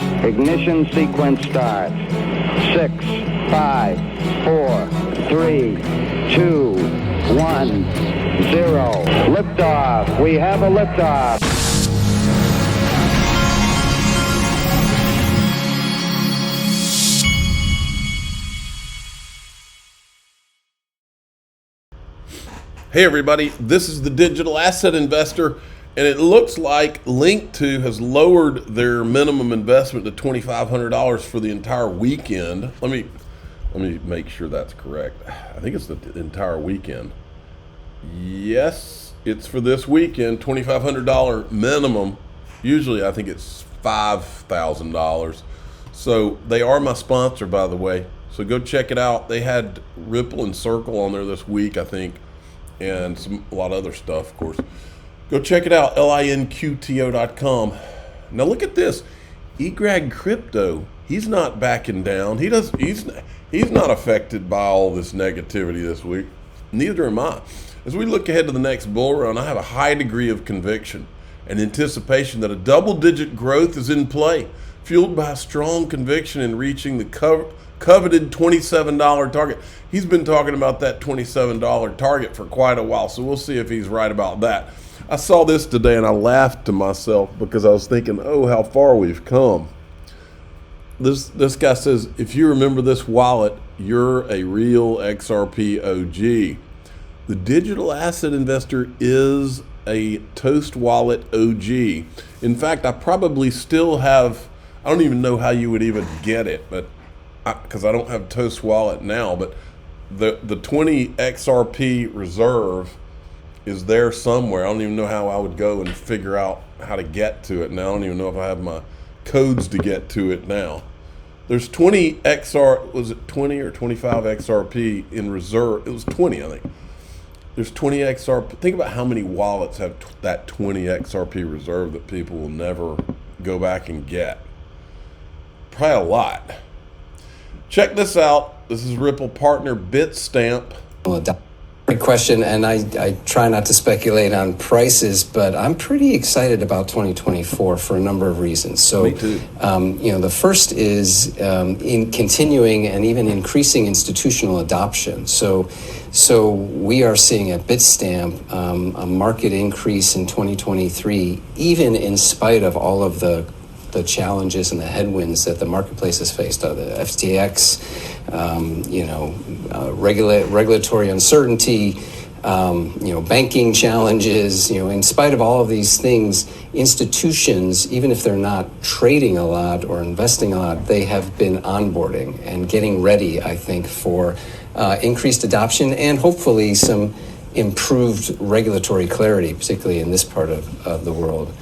Ignition sequence start. 6, 5, 4, 3, 2, 1, 0. Liftoff. We have a liftoff. Hey everybody, this is the Digital Asset Investor, and it looks like Link2 has lowered their minimum investment to $2,500 for the entire weekend. Let me make sure that's correct. I think it's the entire weekend. Yes, it's for this weekend, $2,500 minimum. Usually I think it's $5,000. So they are my sponsor, by the way. So go check it out. They had Ripple and Circle on there this week, I think, and a lot of other stuff, of course. Go check it out, linqto.com. Now look at this, eGrag Crypto. He's not backing down. He's not affected by all this negativity this week. Neither am I. As we look ahead to the next bull run, I have a high degree of conviction and anticipation that a double-digit growth is in play, fueled by a strong conviction in reaching the coveted $27 target. He's been talking about that $27 target for quite a while, so we'll see if he's right about that. I saw this today and I laughed to myself because I was thinking, oh, how far we've come. This guy says, if you remember this wallet, you're a real XRP OG. The Digital Asset Investor is a Toast Wallet OG. In fact, I probably still have, I don't even know how you would even get it, but because I don't have Toast Wallet now, but the 20 XRP reserve is there somewhere. I don't even know how I would go and figure out how to get to it now. I don't even know if I have my codes to get to it now. There's 20 was it 20 or 25 XRP in reserve? It was 20, I think. There's 20 XRP. Think about how many wallets have that 20 XRP reserve that people will never go back and get. Probably a lot. Check this out. This is Ripple partner Bitstamp. Great question, and I try not to speculate on prices, but I'm pretty excited about 2024 for a number of reasons. So, Me too. The first is in continuing and even increasing institutional adoption. So we are seeing at Bitstamp a market increase in 2023, even in spite of all of the challenges and the headwinds that the marketplace has faced, the FTX, regulatory uncertainty, banking challenges. In spite of all of these things, institutions, even if they're not trading a lot or investing a lot, they have been onboarding and getting ready, I think, for increased adoption and hopefully some improved regulatory clarity, particularly in this part of the world.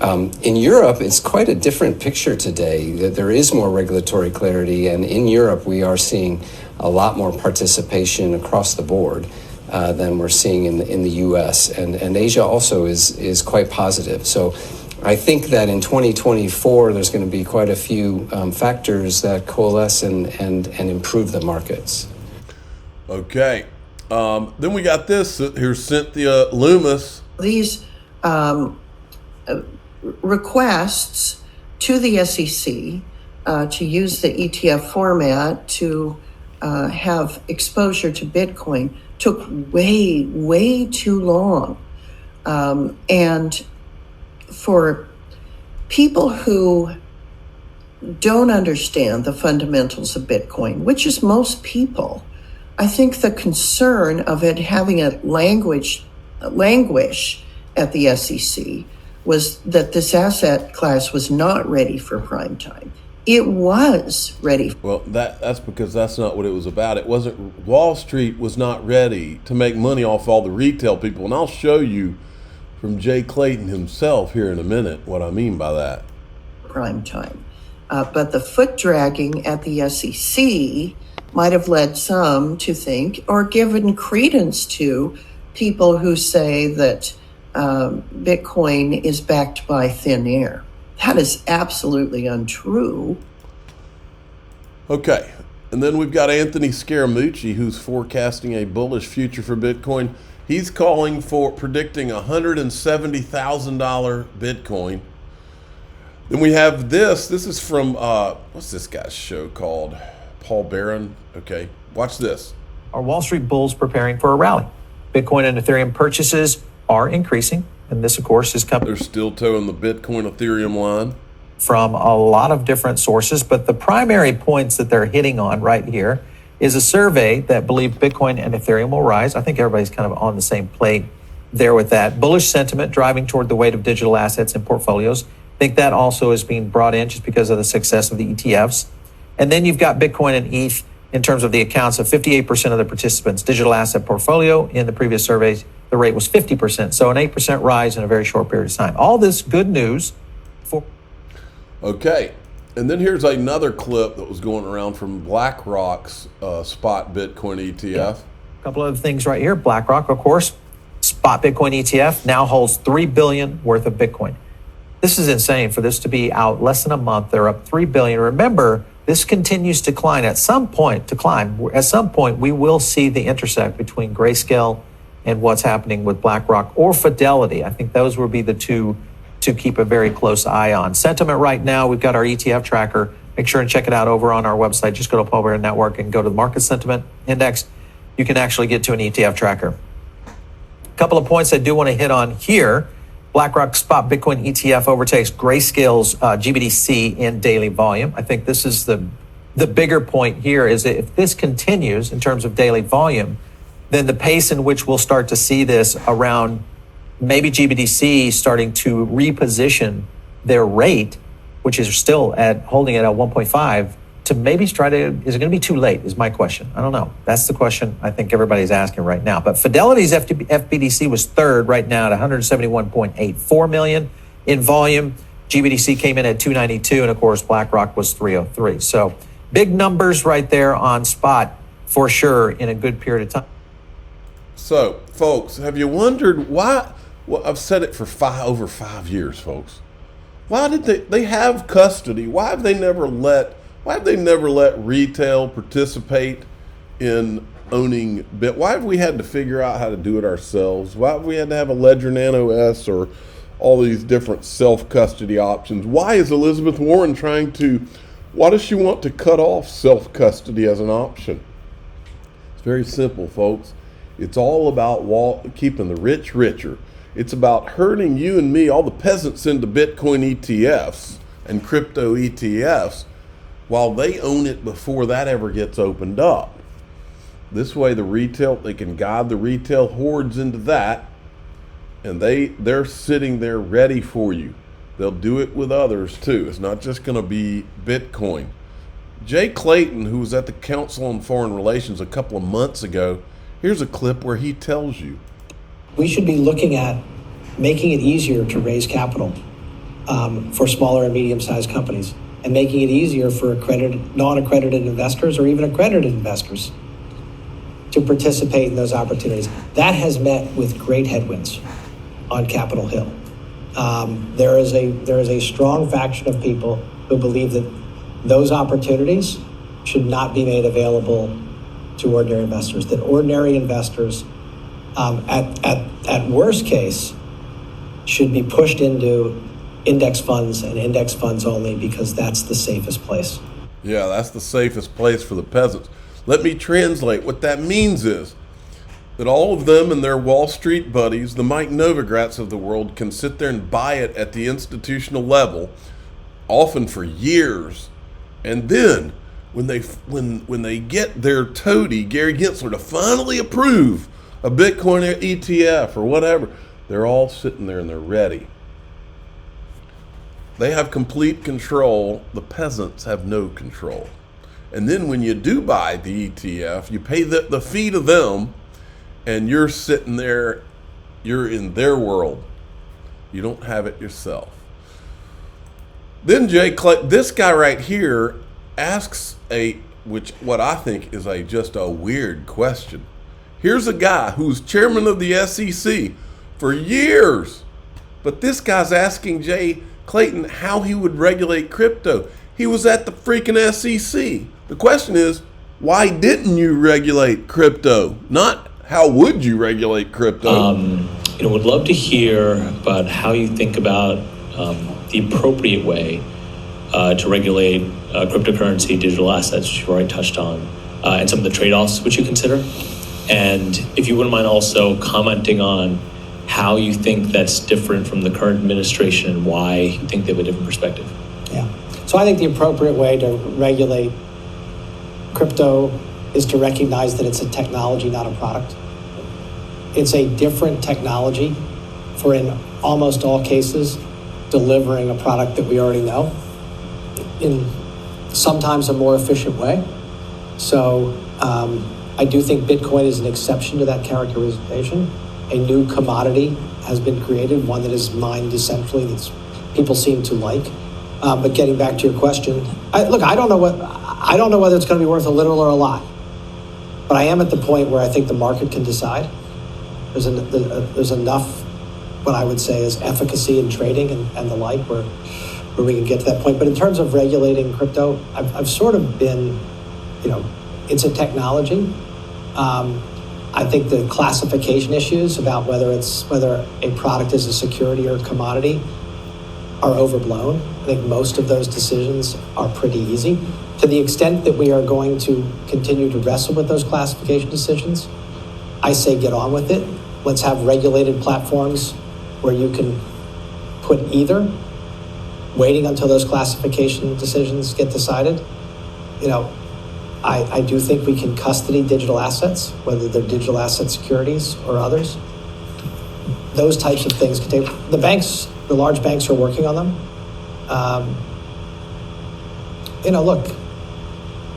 In Europe, it's quite a different picture today. There is more regulatory clarity, and in Europe, we are seeing a lot more participation across the board than we're seeing in the U.S. And Asia also is quite positive. So I think that in 2024, there's going to be quite a few factors that coalesce and improve the markets. Okay. Then we got this. Here's Cynthia Loomis. These requests to the SEC to use the ETF format to have exposure to Bitcoin took way too long. And for people who don't understand the fundamentals of Bitcoin, which is most people, I think the concern of it having a languish at the SEC was that this asset class was not ready for prime time. It was ready. Well, that's because that's not what it was about. It wasn't. Wall Street was not ready to make money off all the retail people. And I'll show you from Jay Clayton himself here in a minute what I mean by that. Prime time. But the foot dragging at the SEC might have led some to think or given credence to people who say that Bitcoin is backed by thin air. That is absolutely untrue. Okay, and then we've got Anthony Scaramucci, who's forecasting a bullish future for Bitcoin. He's predicting $170,000 Bitcoin. Then we have this. This is from, what's this guy's show called? Paul Barron. Okay, watch this. Are Wall Street bulls preparing for a rally? Bitcoin and Ethereum purchases are increasing. And this, of course, is coming. They're still towing the Bitcoin Ethereum line From a lot of different sources. But the primary points that they're hitting on right here is a survey that believed Bitcoin and Ethereum will rise. I think everybody's kind of on the same plate there with that. Bullish sentiment driving toward the weight of digital assets in portfolios. I think that also is being brought in just because of the success of the ETFs. And then you've got Bitcoin and ETH in terms of the accounts of 58% of the participants' digital asset portfolio. In the previous surveys, the rate was 50%. So an 8% rise in a very short period of time. All this good news for... Okay, and then here's another clip that was going around from BlackRock's spot Bitcoin ETF. Yeah. A couple of things right here. BlackRock, of course, spot Bitcoin ETF now holds $3 billion worth of Bitcoin. This is insane for this to be out less than a month. They're up $3 billion. Remember, this continues to climb. At some point, we will see the intersect between Grayscale and what's happening with BlackRock or Fidelity. I think those will be the two to keep a very close eye on. Sentiment right now, we've got our ETF tracker. Make sure and check it out over on our website. Just go to Paul Barron Network and go to the Market Sentiment Index. You can actually get to an ETF tracker. A couple of points I do want to hit on here. BlackRock spot Bitcoin ETF overtakes Grayscale's GBDC in daily volume. I think this is the bigger point here is that if this continues in terms of daily volume, then the pace in which we'll start to see this around maybe GBDC starting to reposition their rate, which is still at holding it at 1.5, to maybe try to, is it going to be too late is my question. I don't know. That's the question I think everybody's asking right now. But Fidelity's FBDC was third right now at 171.84 million in volume. GBDC came in at 292, and of course, BlackRock was 303. So big numbers right there on spot for sure in a good period of time. So, folks, have you wondered why? Well, I've said it for over 5 years, folks. Why did they have custody? Why have they never let retail participate in owning Bit? Why have we had to figure out how to do it ourselves? Why have we had to have a Ledger Nano S or all these different self-custody options? Why is Elizabeth Warren why does she want to cut off self-custody as an option? It's very simple, folks. It's all about keeping the rich richer. It's about herding you and me, all the peasants, into Bitcoin ETFs and crypto ETFs while they own it before that ever gets opened up. This way they can guide the retail hordes into that, and they're sitting there ready for you. They'll do it with others too. It's not just going to be Bitcoin. Jay Clayton, who was at the Council on Foreign Relations a couple of months ago, here's a clip where he tells you. We should be looking at making it easier to raise capital for smaller and medium-sized companies, and making it easier for non-accredited investors or even accredited investors to participate in those opportunities. That has met with great headwinds on Capitol Hill. There is a strong faction of people who believe that those opportunities should not be made available to ordinary investors, that ordinary investors at worst case should be pushed into index funds and index funds only, because that's the safest place. Yeah, that's the safest place for the peasants. Let me translate. What that means is that all of them and their Wall Street buddies, the Mike Novogratz of the world, can sit there and buy it at the institutional level, often for years. And then when they get their toady, Gary Gensler, to finally approve a Bitcoin ETF or whatever, they're all sitting there and they're ready. They have complete control. The peasants have no control. And then when you do buy the ETF, you pay the fee to them, and you're sitting there, you're in their world. You don't have it yourself. Then this guy right here asks what I think is just a weird question. Here's a guy who's chairman of the SEC for years, but this guy's asking Jay Clayton how he would regulate crypto. He was at the freaking SEC. The question is, why didn't you regulate crypto? Not how would you regulate crypto? Would love to hear about how you think about the appropriate way to regulate cryptocurrency, digital assets, which you've already touched on, and some of the trade-offs which you consider. And if you wouldn't mind also commenting on how you think that's different from the current administration and why you think they have a different perspective. Yeah. So I think the appropriate way to regulate crypto is to recognize that it's a technology, not a product. It's a different technology for, in almost all cases, delivering a product that we already know in sometimes a more efficient way. So I do think Bitcoin is an exception to that characterization. A new commodity has been created, one that is mined decentrally, that people seem to like. But getting back to your question, I don't know whether it's going to be worth a little or a lot. But I am at the point where I think the market can decide. There's enough, what I would say is efficacy in trading and the like, where we can get to that point. But in terms of regulating crypto, I've sort of been, it's a technology. I think the classification issues about whether a product is a security or a commodity are overblown. I think most of those decisions are pretty easy. To the extent that we are going to continue to wrestle with those classification decisions, I say get on with it. Let's have regulated platforms where you can put either. Waiting until those classification decisions get decided. I do think we can custody digital assets, whether they're digital asset securities or others. Those types of things can take. The large banks are working on them. Look,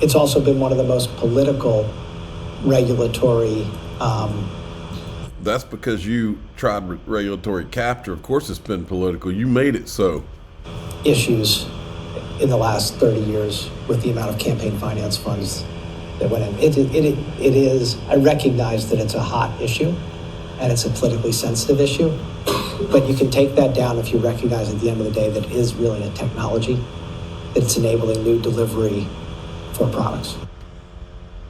it's also been one of the most political regulatory. That's because you tried regulatory capture. Of course, it's been political. You made it so. Issues in the last 30 years with the amount of campaign finance funds that went in. It is, I recognize that it's a hot issue and it's a politically sensitive issue, but you can take that down if you recognize at the end of the day that it is really a technology, that it's enabling new delivery for products.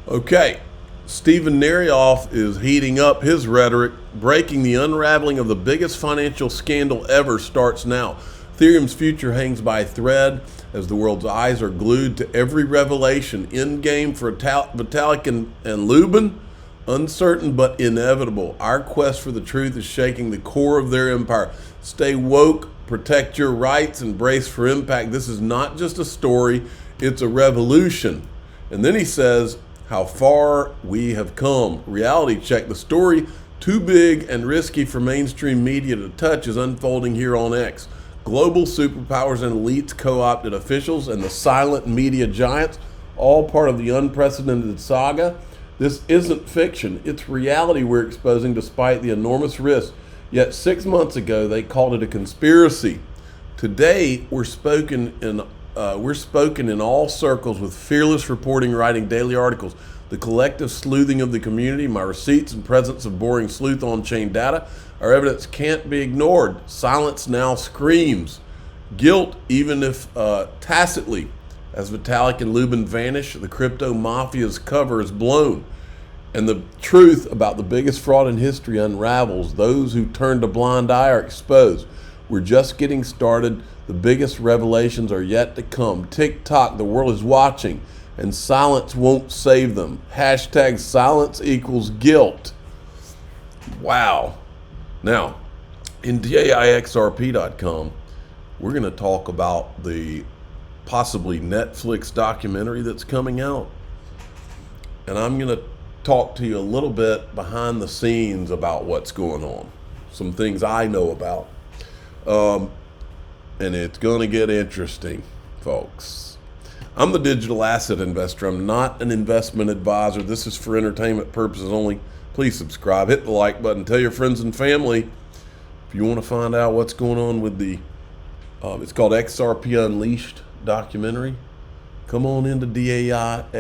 Okay, Stephen Narioff is heating up his rhetoric. Breaking the unraveling of the biggest financial scandal ever starts now. Ethereum's future hangs by a thread as the world's eyes are glued to every revelation. Endgame for Vitalik and Lubin, uncertain but inevitable. Our quest for the truth is shaking the core of their empire. Stay woke, protect your rights, and brace for impact. This is not just a story, it's a revolution. And then he says how far we have come. Reality check. The story too big and risky for mainstream media to touch is unfolding here on X. Global superpowers and elites, co-opted officials, and the silent media giants, all part of the unprecedented saga. This isn't fiction, it's reality we're exposing despite the enormous risk. Yet 6 months ago, they called it a conspiracy. Today, we're spoken in all circles with fearless reporting, writing daily articles. The collective sleuthing of the community, my receipts and presence of boring sleuth on-chain data, our evidence can't be ignored. Silence now screams. Guilt, even if tacitly. As Vitalik and Lubin vanish, the crypto mafia's cover is blown. And the truth about the biggest fraud in history unravels. Those who turned a blind eye are exposed. We're just getting started. The biggest revelations are yet to come. Tick-tock, the world is watching, and silence won't save them. Hashtag silence equals guilt. Wow. Now, in DAIXRP.com, we're going to talk about the possibly Netflix documentary that's coming out. And I'm going to talk to you a little bit behind the scenes about what's going on. Some things I know about. And it's going to get interesting, folks. I'm the digital asset investor. I'm not an investment advisor. This is for entertainment purposes only. Please subscribe, hit the like button, tell your friends and family. If you want to find out what's going on with the, it's called XRP Unleashed documentary, come on into DAIXRP.com.